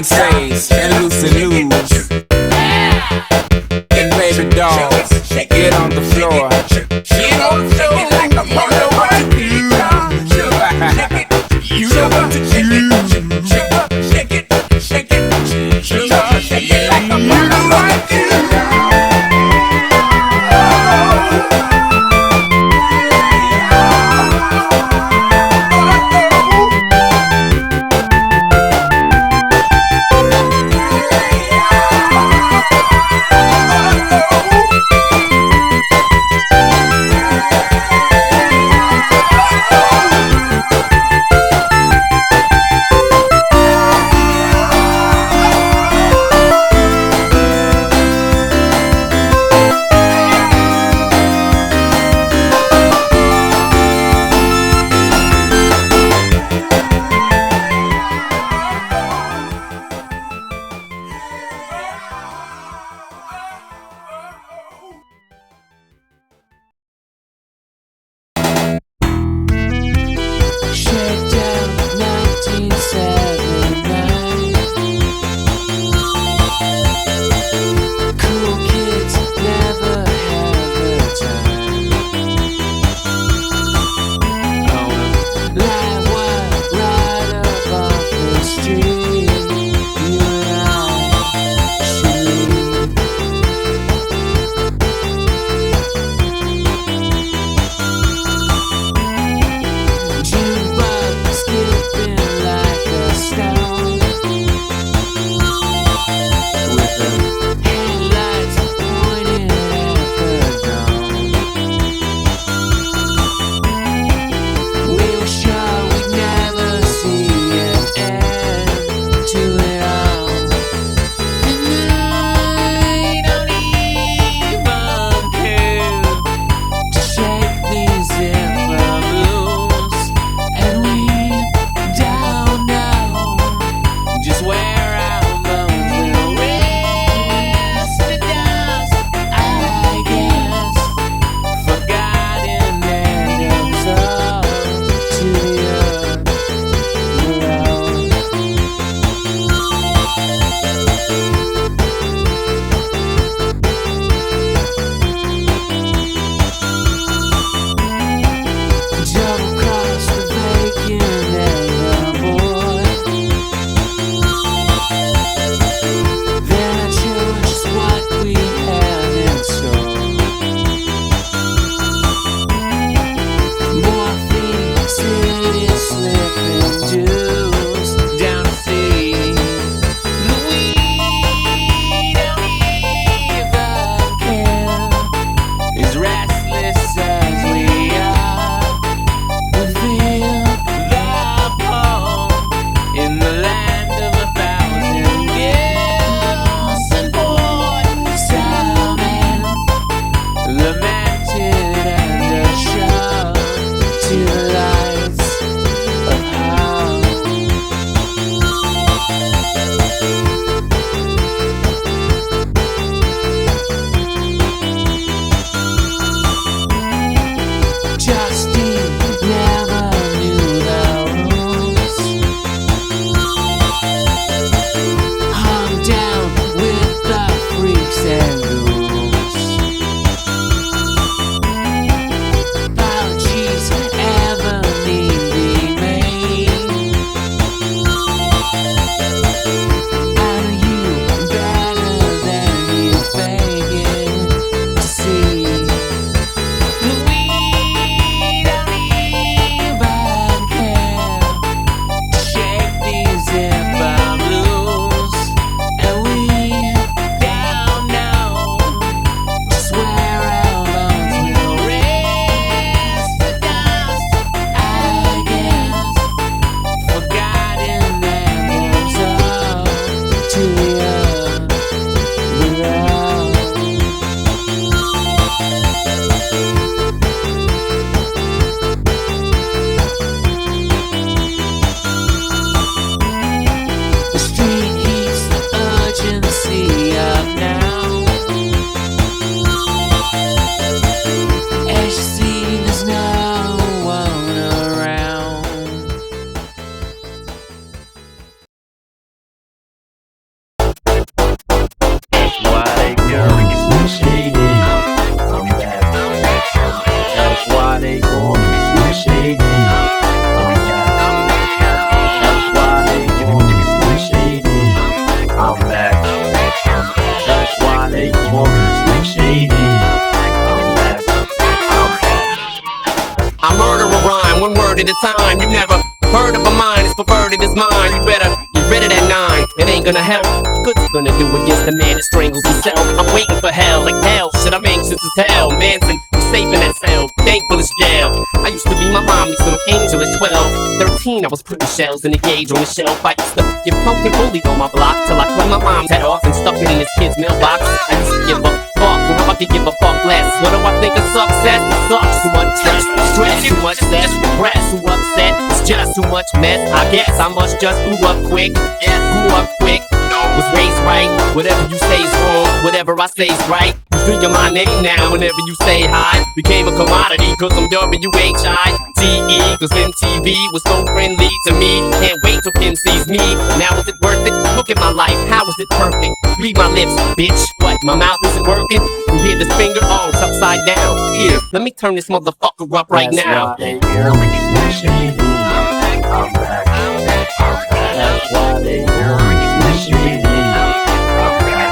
Sensei's and loosen news. And baby dolls, get on the floor. Get on the floor like a mother. You know what to do. Shake it, shake it, shake it, shake it like a mother. at a time. You never heard of a mind, it's perverted as mine. You better get rid of that 9, it ain't gonna help. What's it gonna do against the man that strangles himself? I'm waiting for hell, like hell, shit, I'm anxious as hell. Manson, you safe in that cell, thankful it's jail. I used to be my mommy's little angel at 12. 13, I was putting shells in the gauge on the shelf. I used to get punked and bullied on my block till I cut my mom's head off and stuck it in his kid's mailbox. I used to give a fuck, well, I could give a fuck less. What do I think of success? It sucks, too much stress, too much stress, depressed, too upset. It's just too much mess. I guess I must just grew up quick, grew up quick. Was raised right, whatever you say's wrong, whatever I say's right. You think of my name now whenever you say hi. Became a commodity cause I'm W-H-I-T-E. Cause MTV was so friendly to me. Can't wait till Kim sees me. Now is it worth it? Look at my life, how is it perfect? Read my lips, bitch. What, my mouth isn't working? You hear this finger? Oh, it's upside down. Here, let me turn this motherfucker up right now. I'm back. That's why they hear me shady. I'm back.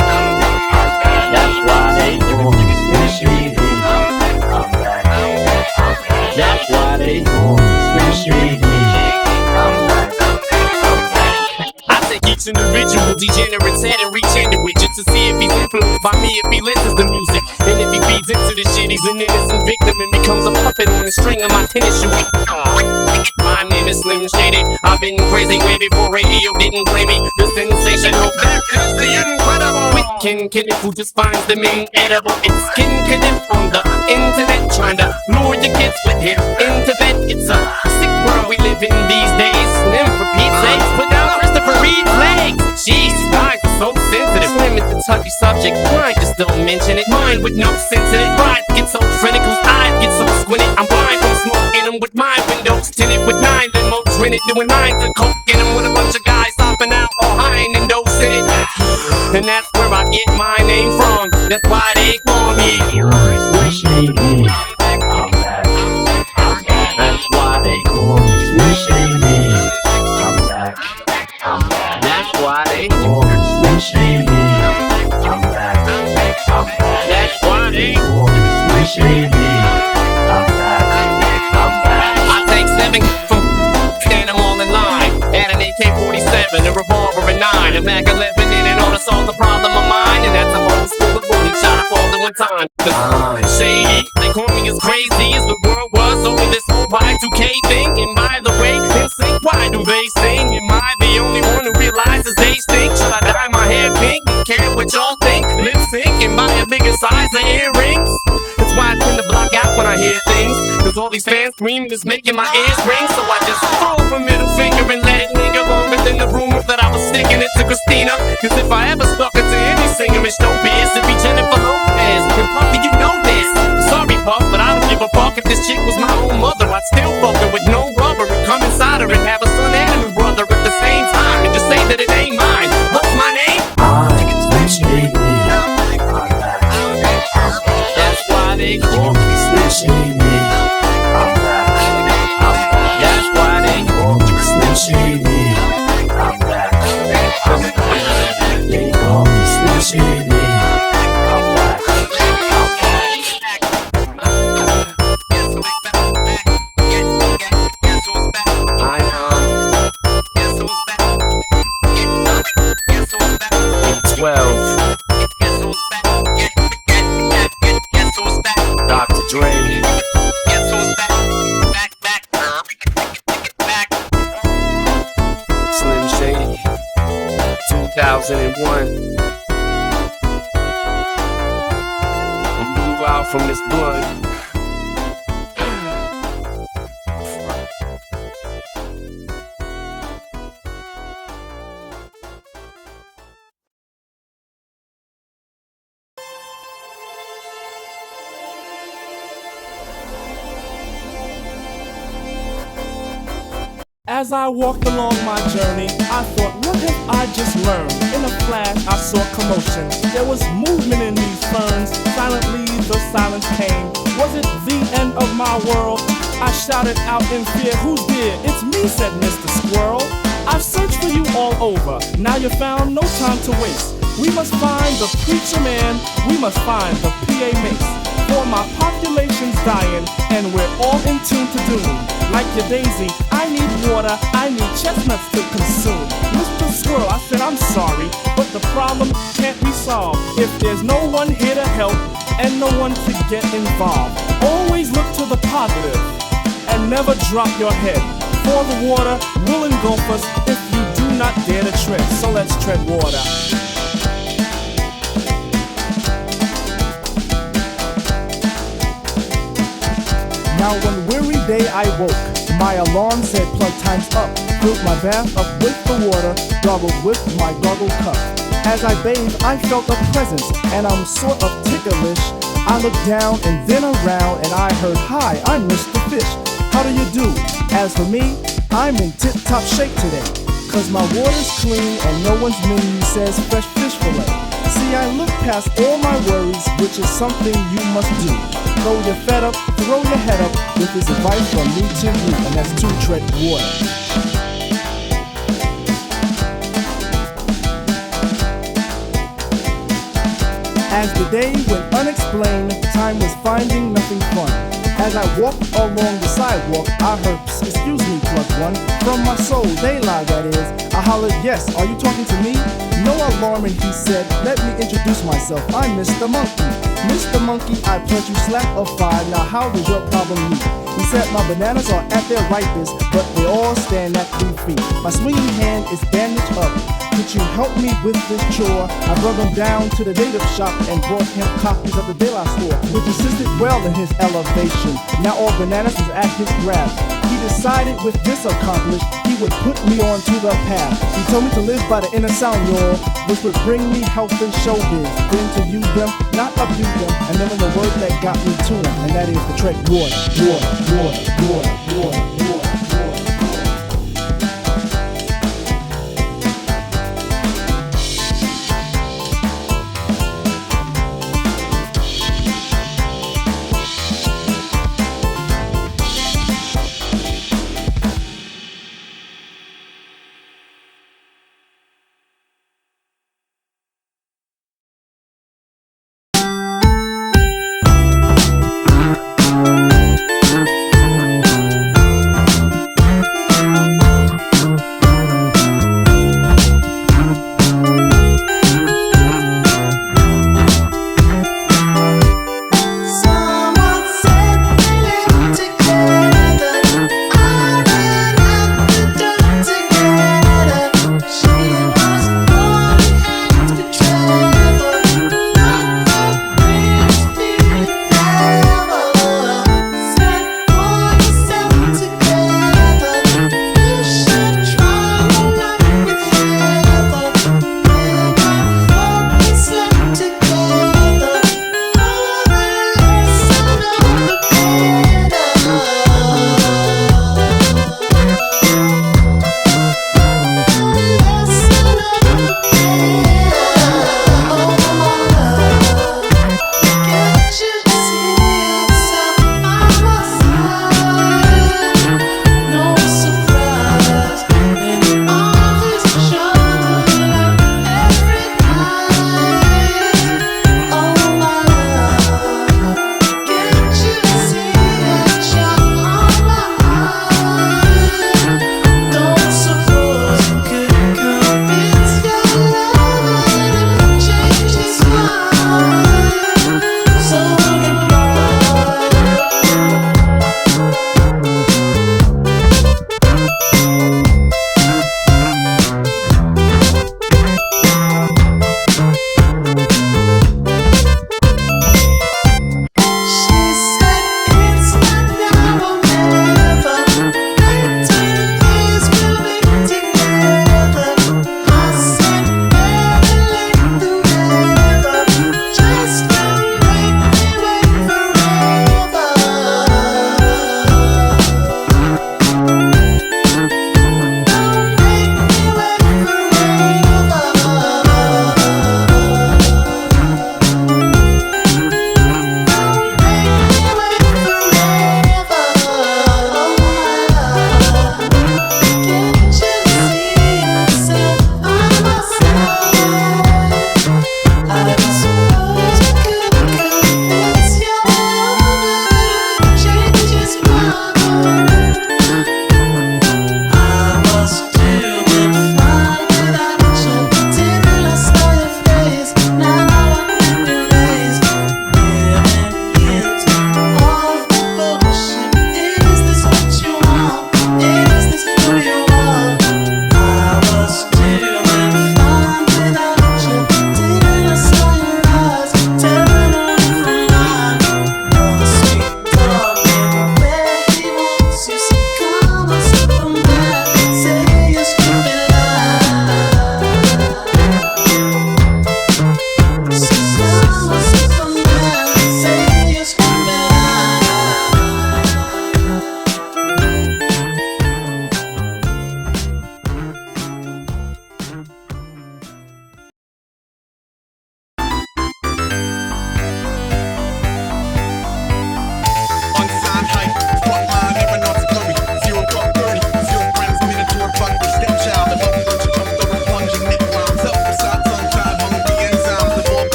That's why they hear me shady. I'm back. That's why they hear me shady. I'm back. I take each individual degenerate's head and reach into it just to see if he's influenced by me, if he listens to music. And if he feeds into the shit, he's an innocent victim and becomes a puppet on the string of my tennis shoe. My name is Slim Shady. I've been crazy way before radio didn't play me. The sensational, that is the incredible. Wicked kid who just finds them inedible. It's skin kid on the internet, trying to lure your kids with him into bed. It's a sick world we live in these days. Slim for Pete's sakes, put down Christopher Reed's legs. Jeez, guys are so sensitive. Slim is the touchy subject. Mine just don't mention it. Mine with no sense in it. Pride gets so critical, eyes get so squinted. I'm blind from smoking them with my windows tinted with 9 limos rented, doing 9s of coke in them with a bunch of guys hopping out all high and dosing it. And that's where I get my name from. That's why they call me Slim Shady. I'm back. That's why they call me Slim Shady. I'm back. That's why they call me Slim Shady. I'm back. That's why they call me Slim Shady. I'm back. I take 7 from stand them all in line. Add an AK-47, a revolver, a 9, a Mac 11 in it all to solve the problem of mine. And that's a whole school of bully shot up all at one time. Cause I'm shady, they call me as crazy as the world was over this whole Y2K thing. And by the way, NSYNC, why do they sing? Am I the only one who realizes they stink? Should I dye my hair pink? Care what y'all think? Lip sync and buy a bigger size of earrings? That's why I tend to block out when I hear things. Cause all these fans screaming is making my ears ring. So I just throw up a middle finger and let it linger longer than the rumor that I was sticking it to Christina. Cause if I ever stuck it to any singer in showbiz, it'd be Jennifer Lopez. And Puffy, you know this. Sorry, Puff, but I don't give a fuck. If this chick was my own mother, I'd still fuck her with no rubber and come inside her and have a son and a brother at the same time and just say that it ain't mine. What's my name? Slim Shady. I'm back. That's why they Call me Slim Shady. I'm back. That's why they call me Slim Shady. I'm back. They call me Slim Shady. I'm back. Dr. Dre. Slim Shady. 2001. I blew out from this blunt. As I walked along my journey, I thought, what have I just learned? In a flash, I saw commotion. There was movement in these ferns. Silently, the silence came. Was it the end of my world? I shouted out in fear, who's there? It's me, said Mr. Squirrel. I've searched for you all over. Now you're found, no time to waste. We must find the preacher man. We must find the PA mace. for my population's dying, and we're all in tune to doom. Like your daisy, I need water, I need chestnuts to consume. Mr. Squirrel, I said I'm sorry, but the problem can't be solved if there's no one here to help and no one to get involved. Always look to the positive and never drop your head, for the water will engulf us if you do not dare to tread. So let's tread water. Now one weary day I woke. My alarm said plug time's up. Filled my bath up with the water, gargled with my gargle cup. As I bathed, I felt a presence, and I'm sort of ticklish. I looked down and then around, and I heard, "Hi, I'm Mr. Fish. How do you do?" As for me, I'm in tip-top shape today, 'cause my water's clean and no one's menu says fresh fish fillet. See, I look past all my worries, which is something you must do. Though you're fed up, throw your head up with this advice from me to you, and that's to tread water. As the day went unexplained, time was finding nothing fun. As I walked along the sidewalk, I heard, "Excuse me, plug one." From my soul, daylight that is. I hollered, "Yes, are you talking to me?" No alarm, and he said, "Let me introduce myself, I'm Mr. Monkey." "Mr. Monkey, I pledge you slap of 5, now how does your problem meet?" He said, "My bananas are at their ripest, but they all stand at 3 feet. My swinging hand is bandaged up. Could you help me with this chore?" I brought him down to the native shop and brought him copies of the De La store, which assisted well in his elevation. Now all bananas was at his grasp. He decided with this accomplished, he would put me on to the path. He told me to live by the inner sound, y'all, which would bring me health and showbiz. Then to use them, not abuse them, and then the word that got me to him, and that is to tread water, water, water, water, water, water.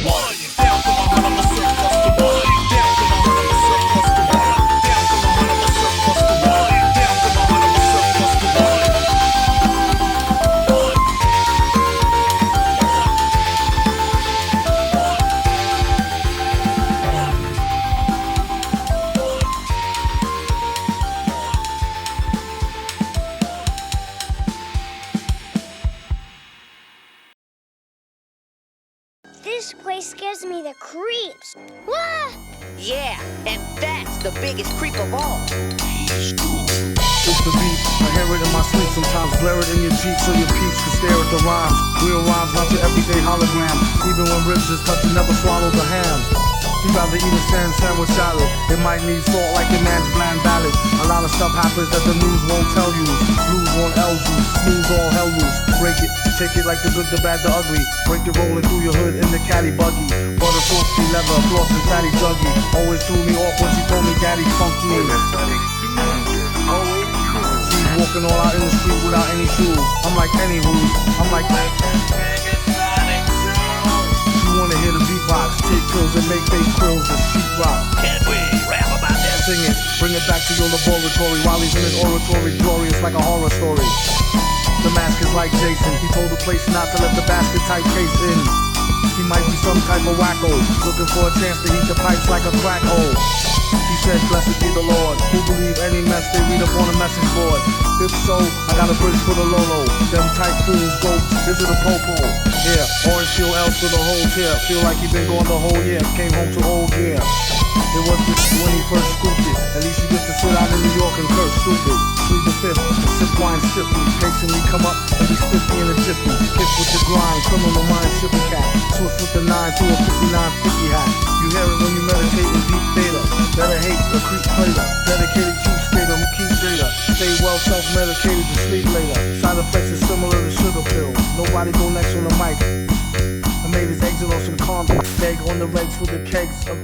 one. Down for my 100% plus the one. Down for my 100% plus the one. Down for my 100% plus the one. Down for my 100% plus the one. This place gives me the creeps. Wah! Yeah, and that's the biggest creep of all. It's the beat, I hear it in my sleep. Sometimes blare it in your Jeep so your peeps can stare at the rhymes. Real rhymes, not your everyday hologram. Even when ribs is cut, you never swallow the ham. You'd rather eat a sandwich salad. It might need salt like your man's bland ballad. A lot of stuff happens that the news won't tell you. Blues won't L you, smooth all hell loose. Break it, take it like the good, the bad, the ugly. Break it rolling through your hood in the caddy buggy. Butter toasty leather, floss and fatty juggy. Always threw me off when she told me daddy funked me. See, walking all out in the street without any shoes. I'm like any who's, I'm like you wanna hear the beatbox, take pills and make fake quills and sheet rock. Can we rap about that? Sing it, bring it back to your laboratory while he's in his oratory, glorious like a horror story. The mask is like Jason, he told the place not to let the basket type case in. He might be some type of wacko, looking for a chance to heat the pipes like a crack hole. He said, blessed be the Lord, who believe any mess they read up on a message board. If so, I got a bridge for the Lolo. Them tight fools go, visit a popo. Yeah, orange peel else for the whole tear. Feel like he been gone the whole year, came home to old gear. It was just when he first scooped it. At least you get to sit out in New York and curse stupid. Plead the fifth, sip wine stiffly. Patiently come up and be spiffy in a jiffy. Hit with the grind, criminal mind, shippy cat. Swift with the 9 to a 5950 hat. You hear it when you meditate in deep theta. Better hate the creep player. Dedicated cheap skater who keeps data. Stay well self-medicated to sleep later. Side effects is similar to sugar pills. Nobody go next on the mic. I made his exit on some convict. Egg on the legs for the kegs of